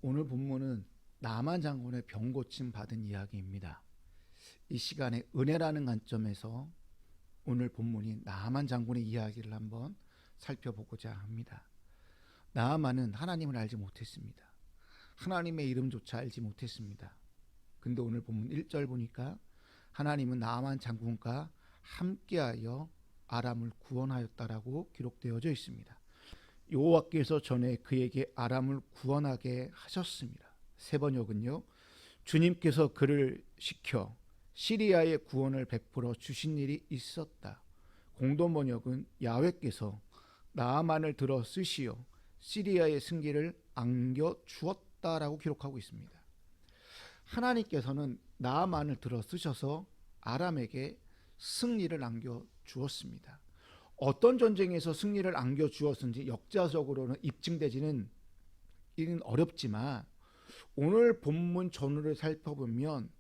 오늘 본문은 나만 장군의 병 고침 받은 이야기입니다. 이 시간에 은혜라는 관점에서 오늘 본문인 나만 장군의 이야기를 한번 살펴보고자 합니다. 나만은 하나님을 알지 못했습니다. 하나님의 이름조차 알지 못했습니다. 근데 오늘 본문 1절 보니까 하나님은 나만 장군과 함께하여 아람을 구원하였다라고 기록되어져 있습니다. 여호와께서 전에 그에게 아람을 구원하게 하셨습니다. 세 번역은요, 주님께서 그를 시켜 시리아의 구원을 베풀어 주신 일이 있었다. 공동 번역은 야훼께서 나아만을 들어 쓰시어 시리아의 승기를 안겨 주었다라고 기록하고 있습니다. 하나님께서는 나아만을 들어 쓰셔서 아람에게 승리를 안겨 주었습니다. 어떤 전쟁에서 승리를 안겨 주었는지 역사적으로는 입증되지는 어렵지만 오늘 본문 전후를 살펴보면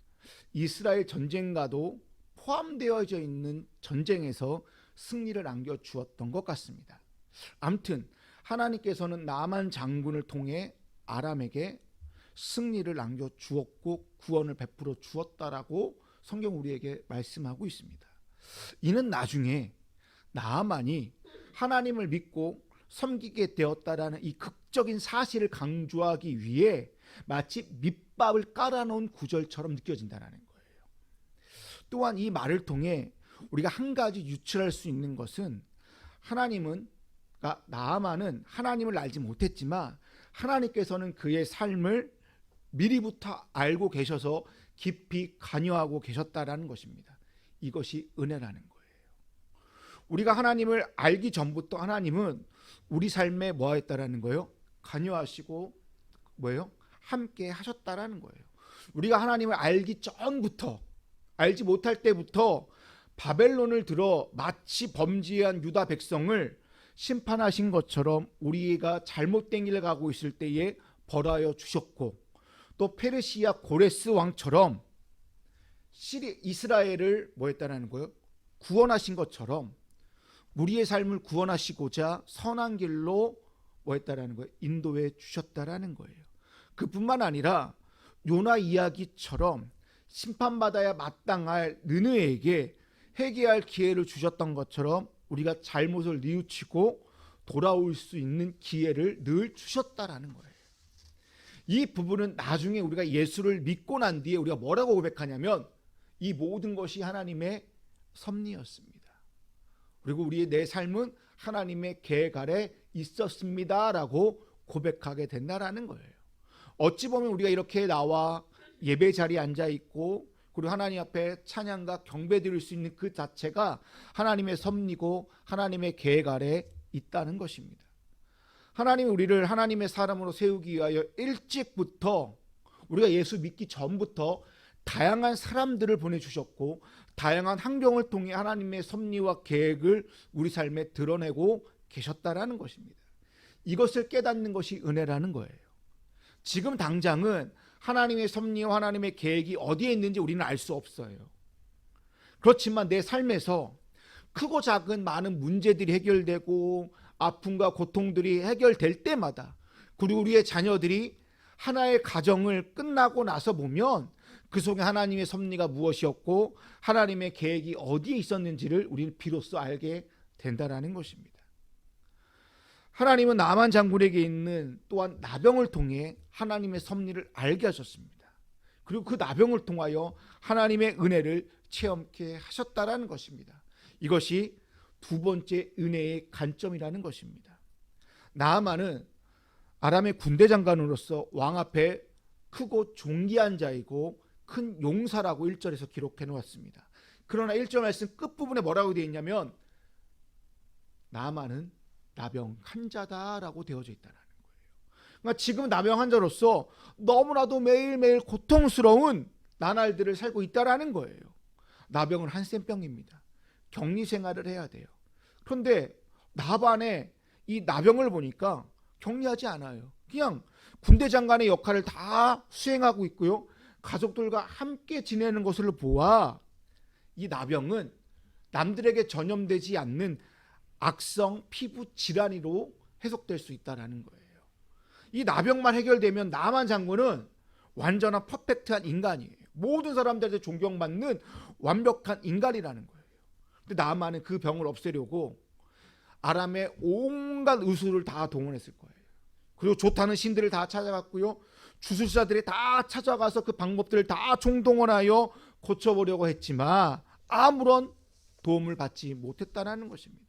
이스라엘 전쟁과도 포함되어져 있는 전쟁에서 승리를 안겨 주었던 것 같습니다. 아무튼 하나님께서는 나만 장군을 통해 아람에게 승리를 안겨 주었고 구원을 베풀어 주었다라고 성경 우리에게 말씀하고 있습니다. 이는 나중에 나아만이 하나님을 믿고 섬기게 되었다라는 이 극적인 사실을 강조하기 위해 마치 밑밥을 깔아놓은 구절처럼 느껴진다는 거예요. 또한 이 말을 통해 우리가 한 가지 유출할 수 있는 것은 나아만은 하나님을 알지 못했지만 하나님께서는 그의 삶을 미리부터 알고 계셔서 깊이 관여하고 계셨다라는 것입니다. 이것이 은혜라는 거예요. 우리가 하나님을 알기 전부터 하나님은 우리 삶에 뭐 했다라는 거예요? 관여하시고 뭐예요? 함께 하셨다라는 거예요. 우리가 하나님을 알기 전부터, 알지 못할 때부터 바벨론을 들어 마치 범죄한 유다 백성을 심판하신 것처럼 우리가 잘못된 길을 가고 있을 때에 벌하여 주셨고, 또 페르시아 고레스 왕처럼 이스라엘을 뭐 했다라는 거예요? 구원하신 것처럼 우리의 삶을 구원하시고자 선한 길로 뭐 했다라는 거예요? 인도해 주셨다라는 거예요. 그뿐만 아니라 요나 이야기처럼 심판받아야 마땅할 느느에게 회개할 기회를 주셨던 것처럼 우리가 잘못을 뉘우치고 돌아올 수 있는 기회를 늘 주셨다라는 거예요. 이 부분은 나중에 우리가 예수를 믿고 난 뒤에 우리가 뭐라고 고백하냐면 이 모든 것이 하나님의 섭리였습니다. 그리고 내 삶은 하나님의 계획 아래 있었습니다라고 고백하게 된다라는 거예요. 어찌 보면 우리가 이렇게 나와 예배 자리에 앉아 있고 그리고 하나님 앞에 찬양과 경배 드릴 수 있는 그 자체가 하나님의 섭리고 하나님의 계획 아래 있다는 것입니다. 하나님이 우리를 하나님의 사람으로 세우기 위하여 일찍부터 우리가 예수 믿기 전부터 다양한 사람들을 보내주셨고 다양한 환경을 통해 하나님의 섭리와 계획을 우리 삶에 드러내고 계셨다라는 것입니다. 이것을 깨닫는 것이 은혜라는 거예요. 지금 당장은 하나님의 섭리와 하나님의 계획이 어디에 있는지 우리는 알 수 없어요. 그렇지만 내 삶에서 크고 작은 많은 문제들이 해결되고 아픔과 고통들이 해결될 때마다 그리고 우리의 자녀들이 하나의 가정을 끝나고 나서 보면 그 속에 하나님의 섭리가 무엇이었고 하나님의 계획이 어디에 있었는지를 우리는 비로소 알게 된다는 것입니다. 하나님은 나만 장군에게 있는 또한 나병을 통해 하나님의 섭리를 알게 하셨습니다. 그리고 그 나병을 통하여 하나님의 은혜를 체험케 하셨다라는 것입니다. 이것이 두 번째 은혜의 관점이라는 것입니다. 나아만은 아람의 군대 장관으로서 왕 앞에 크고 존귀한 자이고 큰 용사라고 1절에서 기록해 놓았습니다. 그러나 1절 말씀 끝부분에 뭐라고 되어 있냐면 나아만은 나병 환자다라고 되어져 있다는 거예요. 그러니까 지금 나병 환자로서 너무나도 매일매일 고통스러운 나날들을 살고 있다라는 거예요. 나병은 한센병입니다. 격리 생활을 해야 돼요. 그런데 나반의 이 나병을 보니까 격리하지 않아요. 그냥 군대 장관의 역할을 다 수행하고 있고요. 가족들과 함께 지내는 것을 보아 이 나병은 남들에게 전염되지 않는 악성 피부 질환으로 해석될 수 있다는 거예요. 이 나병만 해결되면 나만 장군은 완전한 퍼펙트한 인간이에요. 모든 사람들한테 존경받는 완벽한 인간이라는 거예요. 근데 나만은 그 병을 없애려고 아람의 온갖 의술을 다 동원했을 거예요. 그리고 좋다는 신들을 다 찾아갔고요. 주술사들이 다 찾아가서 그 방법들을 다 총동원하여 고쳐보려고 했지만 아무런 도움을 받지 못했다는 것입니다.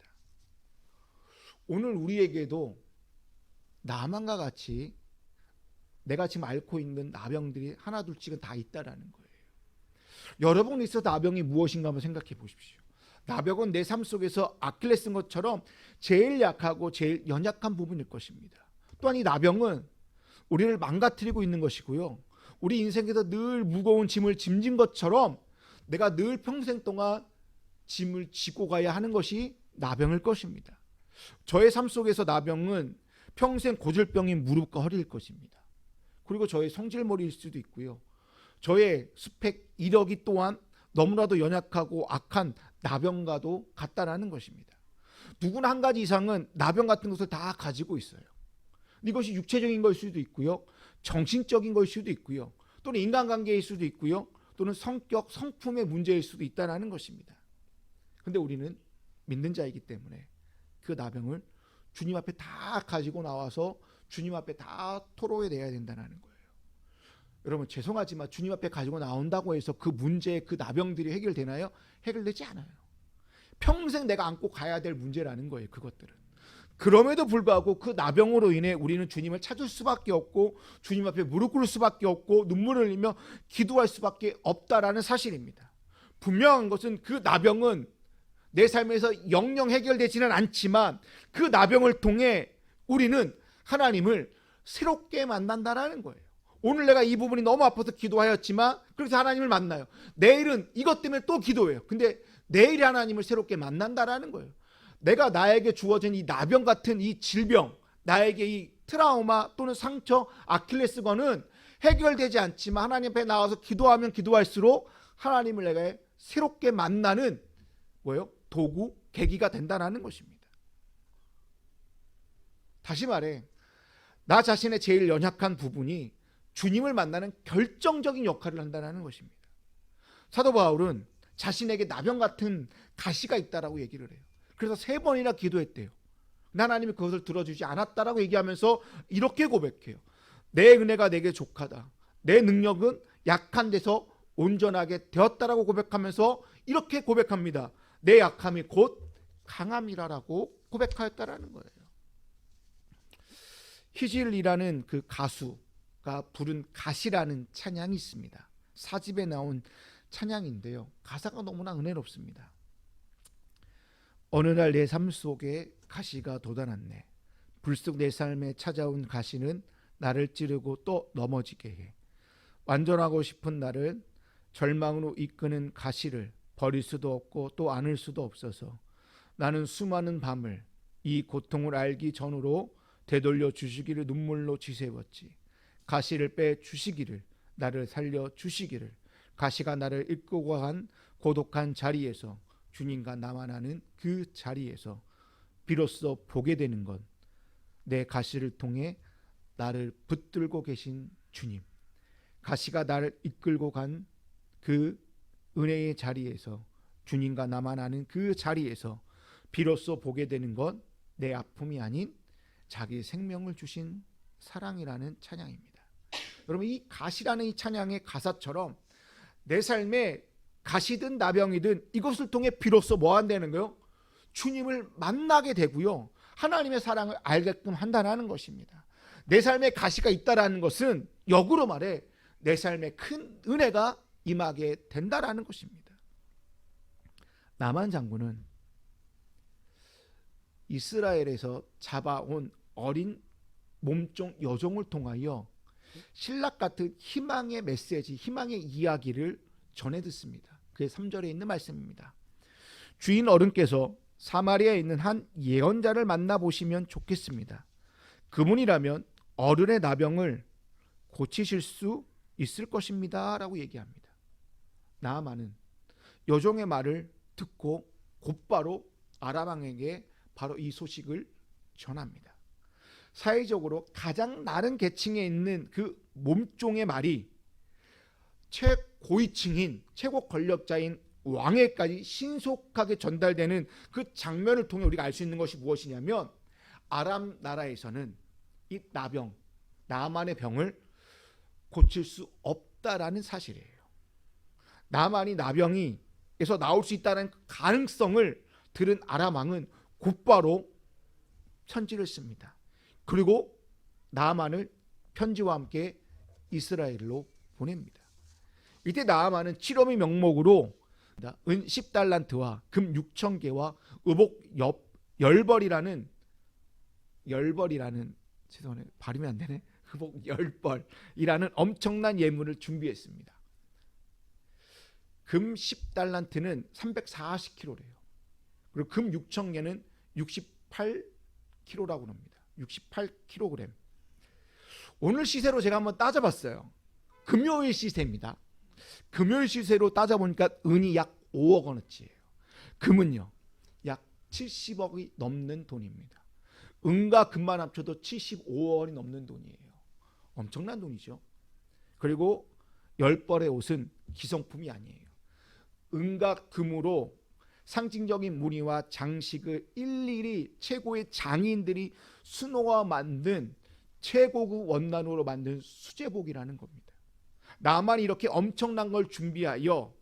오늘 우리에게도 나만과 같이 내가 지금 앓고 있는 나병들이 하나둘씩은 다 있다라는 거예요. 여러분 있어 나병이 무엇인가 한번 생각해 보십시오. 나병은 내 삶 속에서 아킬레스인 것처럼 제일 약하고 제일 연약한 부분일 것입니다. 또한 이 나병은 우리를 망가뜨리고 있는 것이고요. 우리 인생에서 늘 무거운 짐을 짐진 것처럼 내가 늘 평생 동안 짐을 지고 가야 하는 것이 나병일 것입니다. 저의 삶 속에서 나병은 평생 고질병인 무릎과 허리일 것입니다. 그리고 저의 성질머리일 수도 있고요. 저의 스펙, 이력이 또한 너무나도 연약하고 악한 나병과도 같다라는 것입니다. 누구나 한 가지 이상은 나병 같은 것을 다 가지고 있어요. 이것이 육체적인 걸 수도 있고요. 정신적인 걸 수도 있고요. 또는 인간관계일 수도 있고요. 또는 성격, 성품의 문제일 수도 있다는 것입니다. 그런데 우리는 믿는 자이기 때문에 그 나병을 주님 앞에 다 가지고 나와서 주님 앞에 다 토로해내야 된다는 거예요. 여러분 죄송하지만 주님 앞에 가지고 나온다고 해서 그 문제, 그 나병들이 해결되나요? 해결되지 않아요. 평생 내가 안고 가야 될 문제라는 거예요. 그것들은. 그럼에도 불구하고 그 나병으로 인해 우리는 주님을 찾을 수밖에 없고 주님 앞에 무릎 꿇을 수밖에 없고 눈물을 흘리며 기도할 수밖에 없다라는 사실입니다. 분명한 것은 그 나병은 내 삶에서 영영 해결되지는 않지만 그 나병을 통해 우리는 하나님을 새롭게 만난다라는 거예요. 오늘 내가 이 부분이 너무 아파서 기도하였지만 그래서 하나님을 만나요. 내일은 이것 때문에 또 기도해요. 근데 내일 하나님을 새롭게 만난다라는 거예요. 내가 나에게 주어진 이 나병 같은 이 질병, 나에게 이 트라우마 또는 상처, 아킬레스건은 해결되지 않지만 하나님 앞에 나와서 기도하면 기도할수록 하나님을 내가 새롭게 만나는 뭐예요? 도구, 계기가 된다는 것입니다. 다시 말해 나 자신의 제일 연약한 부분이 주님을 만나는 결정적인 역할을 한다는 것입니다. 사도 바울은 자신에게 나병 같은 가시가 있다라고 얘기를 해요. 그래서 3번이나 기도했대요. 하나님이 그것을 들어주지 않았다라고 얘기하면서 이렇게 고백해요. 내 은혜가 내게 족하다. 내 능력은 약한 데서 온전하게 되었다라고 고백하면서 이렇게 고백합니다. 내 약함이 곧 강함이라고 고백하였다라는 거예요. 히질이라는 그 가수가 부른 가시라는 찬양이 있습니다. 4집에 나온 찬양인데요. 가사가 너무나 은혜롭습니다. 어느 날 내 삶 속에 가시가 돋아났네. 불쑥 내 삶에 찾아온 가시는 나를 찌르고 또 넘어지게 해. 완전하고 싶은 나를 절망으로 이끄는 가시를 버릴 수도 없고 또 안을 수도 없어서 나는 수많은 밤을 이 고통을 알기 전으로 되돌려 주시기를 눈물로 지새웠지. 가시를 빼 주시기를, 나를 살려 주시기를. 가시가 나를 이끌고 간 고독한 자리에서, 주님과 나만 아는 그 자리에서 비로소 보게 되는 건 내 가시를 통해 나를 붙들고 계신 주님, 가시가 나를 이끌고 간 그 은혜의 자리에서, 주님과 나만 아는 그 자리에서 비로소 보게 되는 건 내 아픔이 아닌 자기 생명을 주신 사랑이라는 찬양입니다. 여러분, 이 가시라는 이 찬양의 가사처럼 내 삶에 가시든 나병이든 이것을 통해 비로소 뭐 한다는 거요? 주님을 만나게 되고요, 하나님의 사랑을 알게끔 한다는 것입니다. 내 삶에 가시가 있다라는 것은 역으로 말해 내 삶에 큰 은혜가 임하게 된다라는 것입니다. 나만 장군은 이스라엘에서 잡아온 어린 몸종 여종을 통하여 신락 같은 희망의 메시지, 희망의 이야기를 전해 듣습니다. 그게 3절에 있는 말씀입니다. 주인 어른께서 사마리아에 있는 한 예언자를 만나보시면 좋겠습니다. 그분이라면 어른의 나병을 고치실 수 있을 것입니다 라고 얘기합니다. 나아만은 여종의 말을 듣고 곧바로 아람 왕에게 바로 이 소식을 전합니다. 사회적으로 가장 나른 계층에 있는 그 몸종의 말이 최고위층인 최고 권력자인 왕에까지 신속하게 전달되는 그 장면을 통해 우리가 알 수 있는 것이 무엇이냐면 아람 나라에서는 이 나병, 나만의 병을 고칠 수 없다라는 사실이에요. 나만이 나병이에서 나올 수 있다는 가능성을 들은 아람 왕은 곧바로 편지를 씁니다. 그리고 나만을 편지와 함께 이스라엘로 보냅니다. 이때 나만은 치료미 명목으로 은 10달란트와 금 6,000개와 의복 10벌이라는 죄송해요. 발음이 안 되네. 의복 10벌이라는 엄청난 예물을 준비했습니다. 금 10달란트는 340kg래요. 그리고 금 6,000개는 68kg라고 합니다. 68kg. 오늘 시세로 제가 한번 따져봤어요. 금요일 시세입니다. 금요일 시세로 따져보니까 은이 약 5억 원어치예요. 금은요 약 70억이 넘는 돈입니다. 은과 금만 합쳐도 75억 원이 넘는 돈이에요. 엄청난 돈이죠. 그리고 10벌의 옷은 기성품이 아니에요. 은과 금으로 상징적인 무늬와 장식을 일일이 최고의 장인들이 수놓아 만든 최고급 원단으로 만든 수제복이라는 겁니다. 나만 이렇게 엄청난 걸 준비하여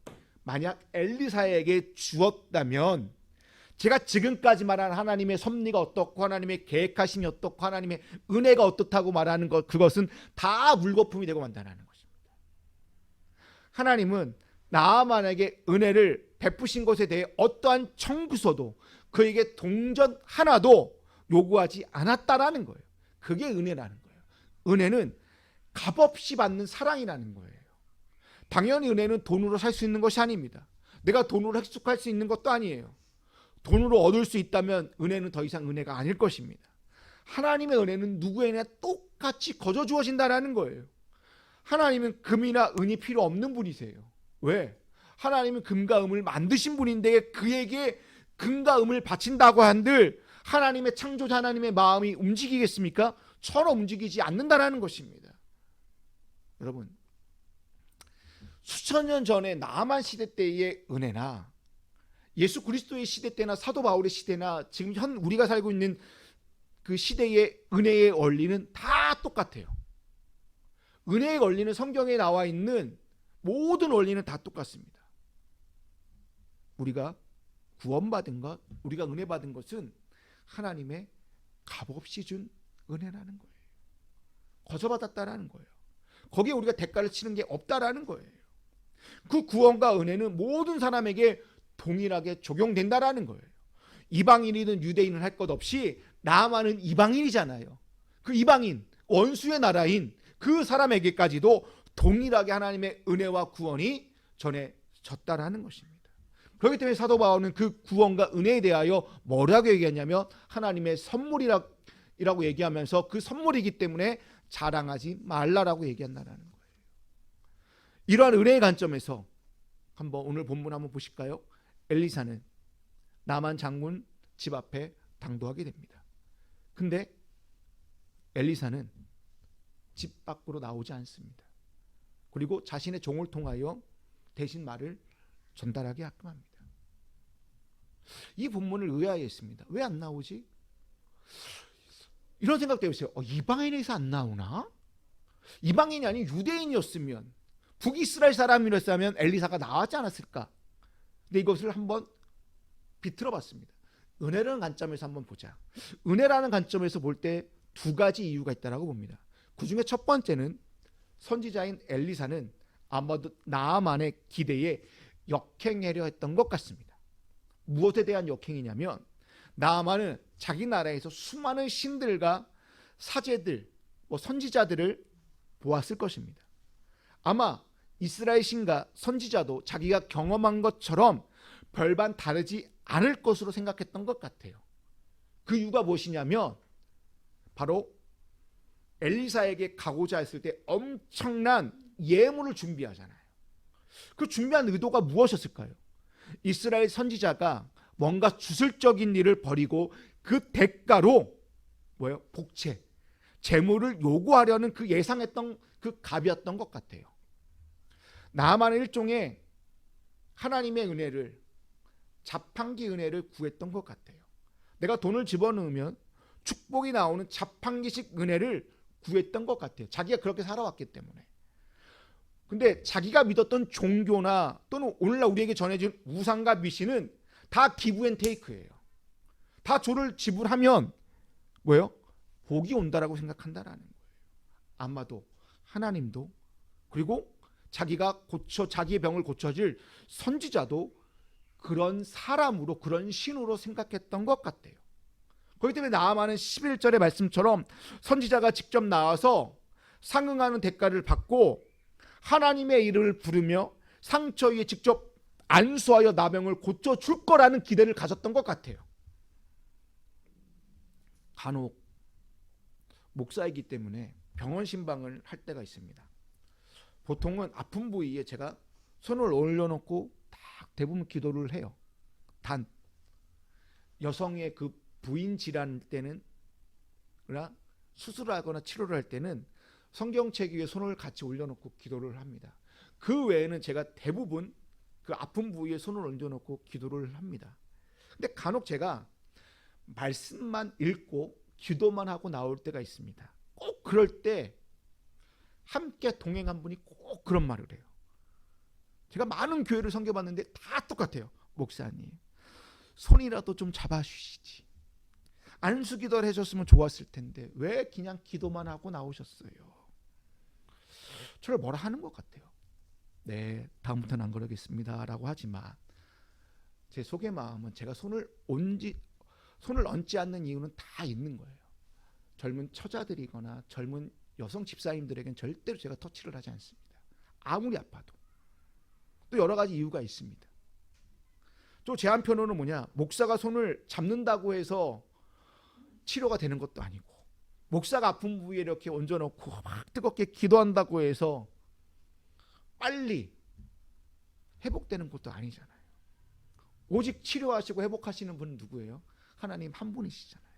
만약 엘리사에게 주었다면 제가 지금까지 말한 하나님의 섭리가 어떻고 하나님의 계획하심이 어떻고 하나님의 은혜가 어떻다고 말하는 것, 그것은 다 물거품이 되고 만다는 것입니다. 하나님은 나아만에게 은혜를 베푸신 것에 대해 어떠한 청구서도 그에게 동전 하나도 요구하지 않았다라는 거예요. 그게 은혜라는 거예요. 은혜는 값없이 받는 사랑이라는 거예요. 당연히 은혜는 돈으로 살 수 있는 것이 아닙니다. 내가 돈으로 획득할 수 있는 것도 아니에요. 돈으로 얻을 수 있다면 은혜는 더 이상 은혜가 아닐 것입니다. 하나님의 은혜는 누구에게나 똑같이 거저 주어진다는 거예요. 하나님은 금이나 은이 필요 없는 분이세요. 왜? 하나님은 금과 은을 만드신 분인데 그에게 금과 은을 바친다고 한들 하나님의 창조자 하나님의 마음이 움직이겠습니까? 전혀 움직이지 않는다는 것입니다. 여러분, 수천 년 전에 나아만 시대 때의 은혜나 예수 그리스도의 시대 때나 사도 바울의 시대나 지금 현 우리가 살고 있는 그 시대의 은혜의 원리는 다 똑같아요. 은혜의 원리는 성경에 나와 있는 모든 원리는 다 똑같습니다. 우리가 구원받은 것, 우리가 은혜 받은 것은 하나님의 값없이 준 은혜라는 거예요. 거저받았다라는 거예요. 거기에 우리가 대가를 치는 게 없다라는 거예요. 그 구원과 은혜는 모든 사람에게 동일하게 적용된다라는 거예요. 이방인이든 유대인은 할 것 없이 나아만은 이방인이잖아요. 그 이방인, 원수의 나라인 그 사람에게까지도 동일하게 하나님의 은혜와 구원이 전해졌다라는 것입니다. 그렇기 때문에 사도 바울은 그 구원과 은혜에 대하여 뭐라고 얘기하냐면 하나님의 선물이라고 얘기하면서 그 선물이기 때문에 자랑하지 말라라고 얘기한다는 거예요. 이러한 은혜의 관점에서 한번 오늘 본문 한번 보실까요? 엘리사는 나만 장군 집 앞에 당도하게 됩니다. 근데 엘리사는 집 밖으로 나오지 않습니다. 그리고 자신의 종을 통하여 대신 말을 전달하게 하끔 합니다. 이 본문을 의아해했습니다. 왜 안 나오지? 이런 생각도 해보세요. 이방인에서 안 나오나? 이방인이 아닌 유대인이었으면 북이스라엘 사람이었다면 엘리사가 나왔지 않았을까? 근데 이것을 한번 비틀어 봤습니다. 은혜라는 관점에서 한번 보자. 은혜라는 관점에서 볼 때 두 가지 이유가 있다고 봅니다. 그 중에 첫 번째는 선지자인 엘리사는 아마도 나아만의 기대에 역행하려 했던 것 같습니다. 무엇에 대한 역행이냐면 나아만은 자기 나라에서 수많은 신들과 사제들, 선지자들을 보았을 것입니다. 아마 이스라엘 신과 선지자도 자기가 경험한 것처럼 별반 다르지 않을 것으로 생각했던 것 같아요. 그 이유가 무엇이냐면 바로 엘리사에게 가고자 했을 때 엄청난 예물을 준비하잖아요. 그 준비한 의도가 무엇이었을까요? 이스라엘 선지자가 뭔가 주술적인 일을 벌이고 그 대가로 복채, 재물을 요구하려는 그 예상했던 그 갑이었던 것 같아요. 나아만은 일종의 하나님의 은혜를, 자판기 은혜를 구했던 것 같아요. 내가 돈을 집어넣으면 축복이 나오는 자판기식 은혜를 구했던 것 같아요. 자기가 그렇게 살아왔기 때문에. 근데 자기가 믿었던 종교나 또는 오늘날 우리에게 전해진 우상과 미신은 다 기브 앤 테이크예요. 다 조를 지불하면 뭐예요? 복이 온다라고 생각한다라는 거예요. 아마도 하나님도, 그리고 자기가 자기의 병을 고쳐줄 선지자도 그런 사람으로, 그런 신으로 생각했던 것 같아요. 그렇기 때문에 나아만은 11절의 말씀처럼 선지자가 직접 나와서 상응하는 대가를 받고 하나님의 이름을 부르며 상처 위에 직접 안수하여 나병을 고쳐줄 거라는 기대를 가졌던 것 같아요. 간혹 목사이기 때문에 병원 신방을 할 때가 있습니다. 보통은 아픈 부위에 제가 손을 올려놓고 딱 대부분 기도를 해요. 단 여성의 그 부인 질환 때는, 그러나 수술을 하거나 치료를 할 때는 성경책 위에 손을 같이 올려놓고 기도를 합니다. 그 외에는 제가 대부분 그 아픈 부위에 손을 얹어놓고 기도를 합니다. 근데 간혹 제가 말씀만 읽고 기도만 하고 나올 때가 있습니다. 꼭 그럴 때 함께 동행한 분이 꼭 그런 말을 해요. 제가 많은 교회를 섬겨봤는데 다 똑같아요. 목사님, 손이라도 좀 잡아주시지. 안수기도를 해줬으면 좋았을 텐데 왜 그냥 기도만 하고 나오셨어요? 저를 뭐라 하는 것 같아요. 네, 다음부터는 안 그러겠습니다 라고 하지만 제 속의 마음은 제가 손을 얹지 않는 이유는 다 있는 거예요. 젊은 처자들이거나 젊은 여성 집사님들에겐 절대로 제가 터치를 하지 않습니다. 아무리 아파도. 또 여러 가지 이유가 있습니다. 또 제 한편으로는 뭐냐, 목사가 손을 잡는다고 해서 치료가 되는 것도 아니고, 목사가 아픈 부위에 이렇게 얹어놓고 막 뜨겁게 기도한다고 해서 빨리 회복되는 것도 아니잖아요. 오직 치료하시고 회복하시는 분은 누구예요? 하나님 한 분이시잖아요.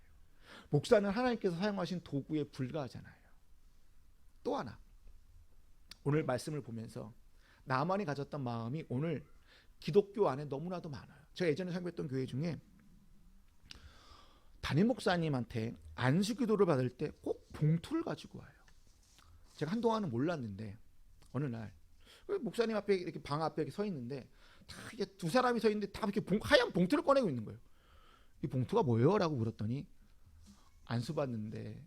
목사는 하나님께서 사용하신 도구에 불과하잖아요. 또 하나, 오늘 말씀을 보면서 나만이 가졌던 마음이 오늘 기독교 안에 너무나도 많아요. 제가 예전에 섬겼던 교회 중에 담임 목사님한테 안수기도를 받을 때 꼭 봉투를 가지고 와요. 제가 한동안은 몰랐는데 어느 날 목사님 앞에 이렇게 방 앞에 이렇게 서 있는데 다 이게 두 사람이 서 있는데 다 이렇게 하얀 봉투를 꺼내고 있는 거예요. 이 봉투가 뭐예요? 라고 물었더니 안수 받는데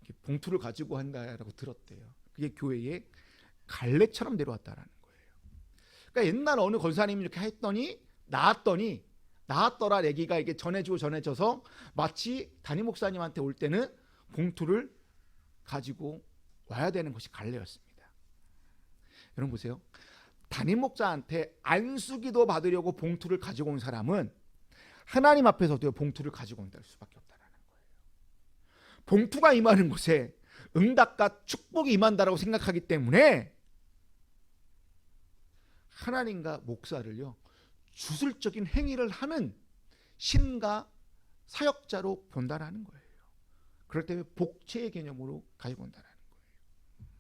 이렇게 봉투를 가지고 한다라고 들었대요. 그게 교회에 갈래처럼 내려왔다라는 거예요. 그러니까 옛날 어느 권사님이 이렇게 했더니 나았더라 얘기가 이게 전해져서 마치 담임 목사님한테 올 때는 봉투를 가지고 와야 되는 것이 갈래였습니다. 여러분 보세요. 담임 목사한테 안수기도 받으려고 봉투를 가지고 온 사람은 하나님 앞에서도 봉투를 가지고 온다 수밖에 없다는 거예요. 봉투가 임하는 곳에 응답과 축복이 임한다라고 생각하기 때문에 하나님과 목사를요, 주술적인 행위를 하는 신과 사역자로 본다라는 거예요. 그렇기 때문에 복체의 개념으로 가지고 온다라는 거예요.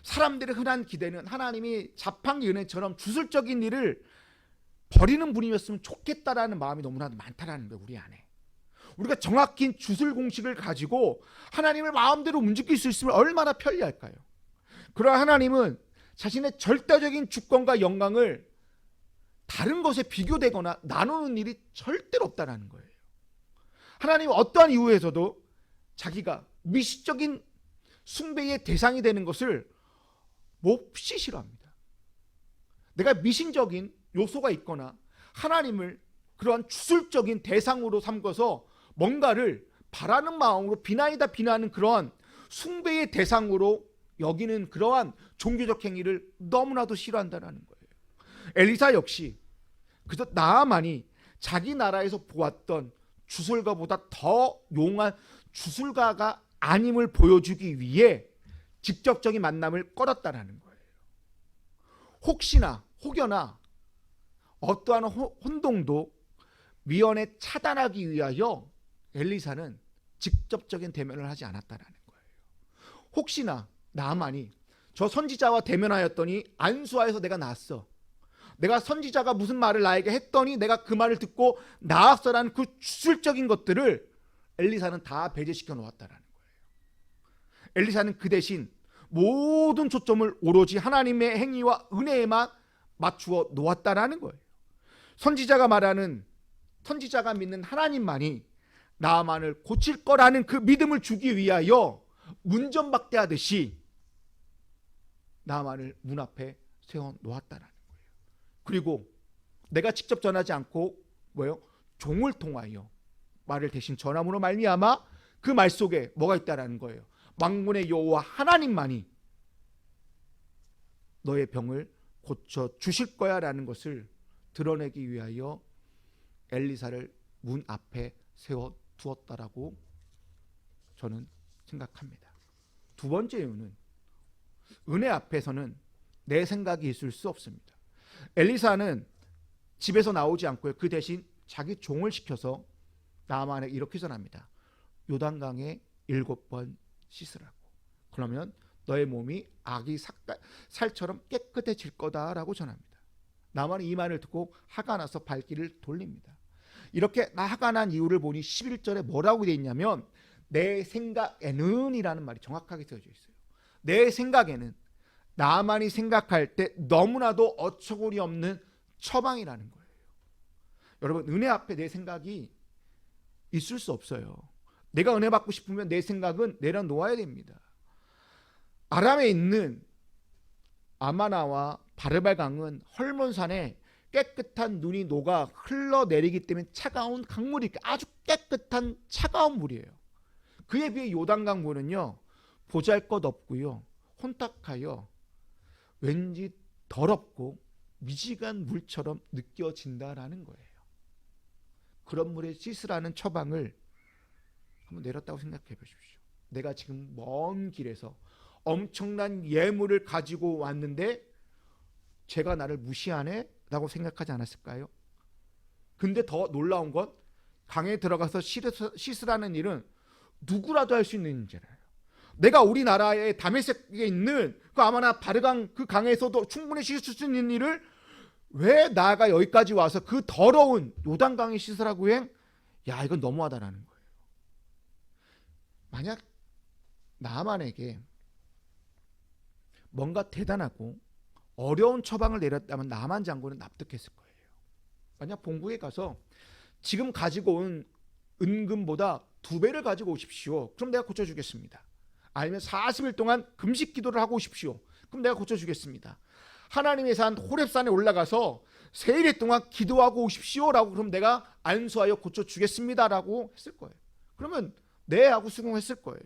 사람들의 흔한 기대는 하나님이 자판기 은혜처럼 주술적인 일을 버리는 분이었으면 좋겠다라는 마음이 너무나도 많다라는 거예요. 우리 안에. 우리가 정확히 주술 공식을 가지고 하나님을 마음대로 움직일 수 있으면 얼마나 편리할까요? 그러나 하나님은 자신의 절대적인 주권과 영광을 다른 것에 비교되거나 나누는 일이 절대로 없다는 거예요. 하나님은 어떠한 이유에서도 자기가 미시적인 숭배의 대상이 되는 것을 몹시 싫어합니다. 내가 미신적인 요소가 있거나 하나님을 그러한 주술적인 대상으로 삼고서 뭔가를 바라는 마음으로 비난하는 그러한 숭배의 대상으로 여기는 그러한 종교적 행위를 너무나도 싫어한다는 거예요. 엘리사 역시 그저 나아만이 자기 나라에서 보았던 주술가보다 더 용한 주술가가 아님을 보여주기 위해 직접적인 만남을 꺼렸다는 거예요. 혹여나 어떠한 혼동도 미연에 차단하기 위하여 엘리사는 직접적인 대면을 하지 않았다는 거예요. 혹시나 나만이 저 선지자와 대면하였더니 안수하여서 내가 나았어. 내가 선지자가 무슨 말을 나에게 했더니 내가 그 말을 듣고 나았어라는 그 추술적인 것들을 엘리사는 다 배제시켜 놓았다라는 거예요. 엘리사는 그 대신 모든 초점을 오로지 하나님의 행위와 은혜에만 맞추어 놓았다라는 거예요. 선지자가 믿는 하나님만이 나만을 고칠 거라는 그 믿음을 주기 위하여 문전박대하듯이 나만을 문 앞에 세워 놓았다라는 거예요. 그리고 내가 직접 전하지 않고 종을 통하여 말을 대신 전함으로 말미암아 그 말 속에 뭐가 있다라는 거예요. 만군의 여호와 하나님만이 너의 병을 고쳐 주실 거야라는 것을 드러내기 위하여 엘리사를 문 앞에 세워 두었다라고 저는 생각합니다. 두 번째 이유는 은혜 앞에서는 내 생각이 있을 수 없습니다. 엘리사는 집에서 나오지 않고요. 그 대신 자기 종을 시켜서 나만에게 이렇게 전합니다. 요단강에 7번 씻으라고. 그러면 너의 몸이 아기 살처럼 깨끗해질 거다라고 전합니다. 나만은 이 말을 듣고 화가 나서 발길을 돌립니다. 이렇게 화가 난 이유를 보니 11절에 뭐라고 되어 있냐면 내 생각에는 이라는 말이 정확하게 써져 있어요. 내 생각에는 나만이 생각할 때 너무나도 어처구니 없는 처방이라는 거예요. 여러분, 은혜 앞에 내 생각이 있을 수 없어요. 내가 은혜 받고 싶으면 내 생각은 내려놓아야 됩니다. 아람에 있는 아마나와 바르발강은 헐몬산에 깨끗한 눈이 녹아 흘러내리기 때문에 차가운 강물이 아주 깨끗한 차가운 물이에요. 그에 비해 요단강 물은요 보잘것없고요 혼탁하여 왠지 더럽고 미지근한 물처럼 느껴진다라는 거예요. 그런 물에 씻으라는 처방을 한번 내렸다고 생각해 보십시오. 내가 지금 먼 길에서 엄청난 예물을 가지고 왔는데 제가 나를 무시하네? 라고 생각하지 않았을까요? 근데 더 놀라운 건 강에 들어가서 씻으라는 일은 누구라도 할 수 있는 일이잖아요. 내가 우리나라의 다메섹에 있는 그 아마나 바르강 그 강에서도 충분히 씻을 수 있는 일을 왜 나가 여기까지 와서 그 더러운 요단강에 씻으라고 해? 야, 이건 너무하다라는 거예요. 만약 나만에게 뭔가 대단하고 어려운 처방을 내렸다면 나만 장군은 납득했을 거예요. 만약 본국에 가서 지금 가지고 온 은금보다 2배를 가지고 오십시오. 그럼 내가 고쳐주겠습니다. 아니면 40일 동안 금식 기도를 하고 오십시오. 그럼 내가 고쳐주겠습니다. 하나님의 산 호렙산에 올라가서 3일 동안 기도하고 오십시오라고 그럼 내가 안수하여 고쳐주겠습니다라고 했을 거예요. 그러면 네 하고 수긍했을 거예요.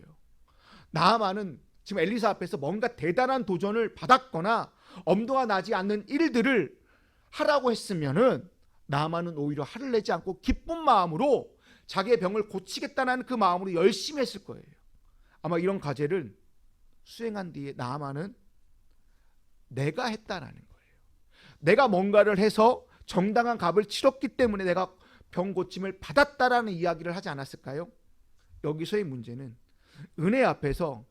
나아만은 지금 엘리사 앞에서 뭔가 대단한 도전을 받았거나 엄두가 나지 않는 일들을 하라고 했으면은 나아만은 오히려 화를 내지 않고 기쁜 마음으로 자기의 병을 고치겠다는 그 마음으로 열심히 했을 거예요. 아마 이런 과제를 수행한 뒤에 나아만은 내가 했다라는 거예요. 내가 뭔가를 해서 정당한 값을 치렀기 때문에 내가 병 고침을 받았다라는 이야기를 하지 않았을까요? 여기서의 문제는 은혜 앞에서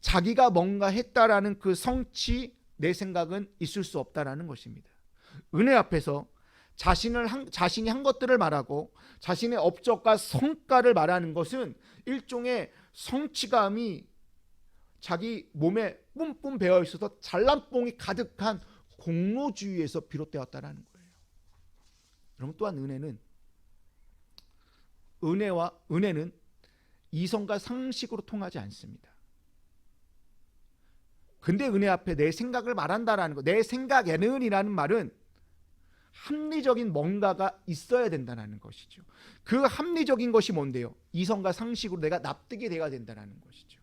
자기가 뭔가 했다라는 그 성취, 내 생각은 있을 수 없다라는 것입니다. 은혜 앞에서 자신이 한 것들을 말하고 자신의 업적과 성과를 말하는 것은 일종의 성취감이 자기 몸에 뿜뿜 배어 있어서 잘난뽕이 가득한 공로주의에서 비롯되었다는 거예요. 여러분, 또한 은혜는 이성과 상식으로 통하지 않습니다. 근데 은혜 앞에 내 생각을 말한다라는 거, 내 생각에는 이라는 말은 합리적인 뭔가가 있어야 된다는 것이죠. 그 합리적인 것이 뭔데요? 이성과 상식으로 내가 납득이 돼야 된다는 것이죠.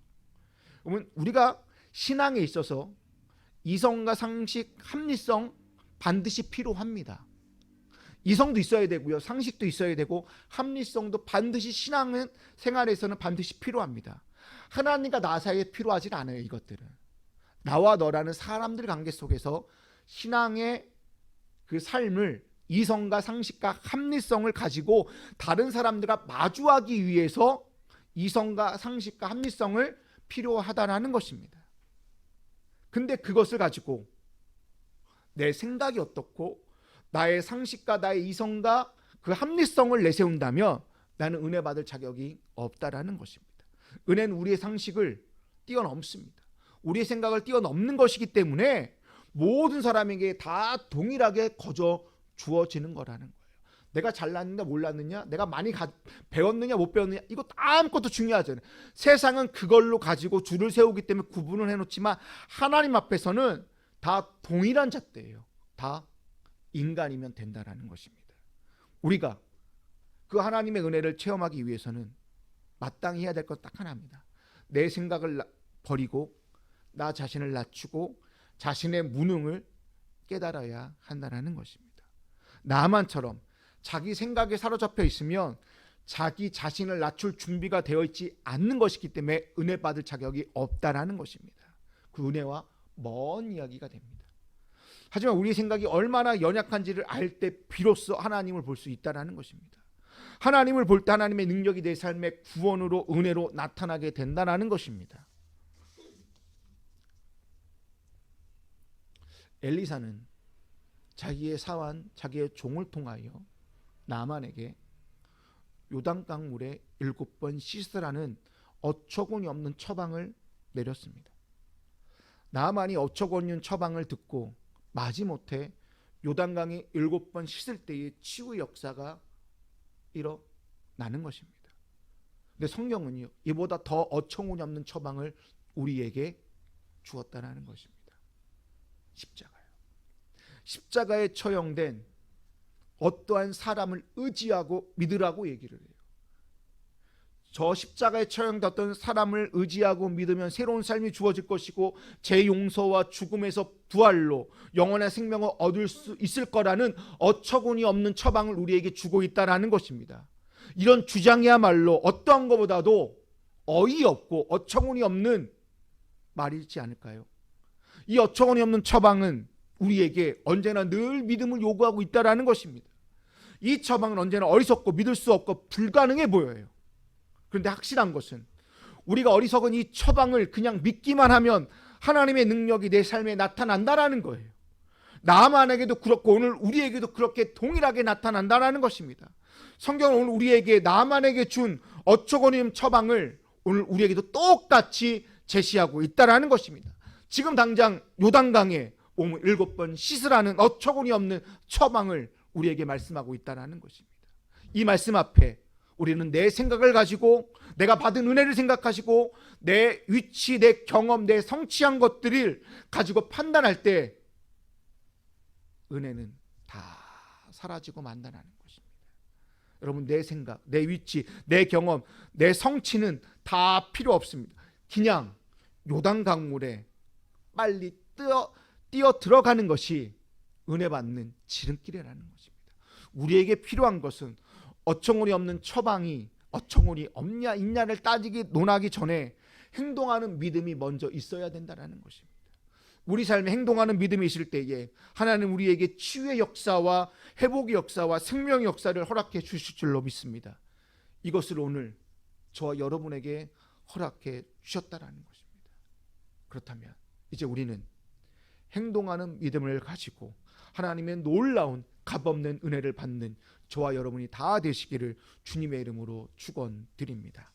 그러면 우리가 신앙에 있어서 이성과 상식, 합리성 반드시 필요합니다. 이성도 있어야 되고요, 상식도 있어야 되고 합리성도 반드시 신앙은 생활에서는 반드시 필요합니다. 하나님과 나 사이에 필요하지 않아요. 이것들은 나와 너라는 사람들 관계 속에서 신앙의 그 삶을 이성과 상식과 합리성을 가지고 다른 사람들과 마주하기 위해서 이성과 상식과 합리성을 필요하다라는 것입니다. 근데 그것을 가지고 내 생각이 어떻고 나의 상식과 나의 이성과 그 합리성을 내세운다면 나는 은혜 받을 자격이 없다라는 것입니다. 은혜는 우리의 상식을 뛰어넘습니다. 우리의 생각을 뛰어넘는 것이기 때문에 모든 사람에게 다 동일하게 거저 주어지는 거라는 거예요. 내가 잘났느냐 몰랐느냐, 내가 많이 배웠느냐 못 배웠느냐, 이거 아무것도 중요하지 않아요. 세상은 그걸로 가지고 줄을 세우기 때문에 구분을 해놓지만 하나님 앞에서는 다 동일한 잣대예요. 다 인간이면 된다라는 것입니다. 우리가 그 하나님의 은혜를 체험하기 위해서는 마땅히 해야 될 것 딱 하나입니다. 내 생각을 버리고 나 자신을 낮추고 자신의 무능을 깨달아야 한다는 것입니다. 나만처럼 자기 생각에 사로잡혀 있으면 자기 자신을 낮출 준비가 되어 있지 않는 것이기 때문에 은혜 받을 자격이 없다라는 것입니다. 그 은혜와 먼 이야기가 됩니다. 하지만 우리의 생각이 얼마나 연약한지를 알 때 비로소 하나님을 볼 수 있다는 것입니다. 하나님을 볼 때 하나님의 능력이 내 삶의 구원으로 은혜로 나타나게 된다는 것입니다. 엘리사는 자기의 사환, 자기의 종을 통하여 나만에게 요단강물에 7번 씻으라는 어처구니 없는 처방을 내렸습니다. 나만이 어처구니 없는 처방을 듣고 마지못해 요단강에 7번 씻을 때의 치유의 역사가 일어나는 것입니다. 근데 성경은요, 이보다 더 어처구니 없는 처방을 우리에게 주었다는 것입니다. 십자가요. 십자가에 처형된 어떠한 사람을 의지하고 믿으라고 얘기를 해요. 저 십자가에 처형됐던 사람을 의지하고 믿으면 새로운 삶이 주어질 것이고 제 용서와 죽음에서 부활로 영원한 생명을 얻을 수 있을 거라는 어처구니 없는 처방을 우리에게 주고 있다는 것입니다. 이런 주장이야말로 어떠한 것보다도 어이없고 어처구니 없는 말이지 않을까요? 이 어처구니 없는 처방은 우리에게 언제나 늘 믿음을 요구하고 있다는 것입니다. 이 처방은 언제나 어리석고 믿을 수 없고 불가능해 보여요. 그런데 확실한 것은 우리가 어리석은 이 처방을 그냥 믿기만 하면 하나님의 능력이 내 삶에 나타난다라는 거예요. 나만에게도 그렇고 오늘 우리에게도 그렇게 동일하게 나타난다라는 것입니다. 성경은 오늘 우리에게 나만에게 준 어처구니 없는 처방을 오늘 우리에게도 똑같이 제시하고 있다라는 것입니다. 지금 당장 요단강에 몸을 7번 씻으라는 어처구니 없는 처방을 우리에게 말씀하고 있다는 것입니다. 이 말씀 앞에 우리는 내 생각을 가지고 내가 받은 은혜를 생각하시고 내 위치, 내 경험, 내 성취한 것들을 가지고 판단할 때 은혜는 다 사라지고 만다는 것입니다. 여러분, 내 생각, 내 위치, 내 경험, 내 성취는 다 필요 없습니다. 그냥 요단 강물에 빨리 뛰어 들어가는 것이 은혜 받는 지름길이라는 것입니다. 우리에게 필요한 것은 어처구니 없는 처방이 어처구니 없냐 있냐를 따지기 논하기 전에 행동하는 믿음이 먼저 있어야 된다는 것입니다. 우리 삶에 행동하는 믿음이 있을 때에 하나님 우리에게 치유의 역사와 회복의 역사와 생명의 역사를 허락해 주실 줄로 믿습니다. 이것을 오늘 저와 여러분에게 허락해 주셨다는 것입니다. 그렇다면 이제 우리는 행동하는 믿음을 가지고 하나님의 놀라운 값없는 은혜를 받는 저와 여러분이 다 되시기를 주님의 이름으로 축원드립니다.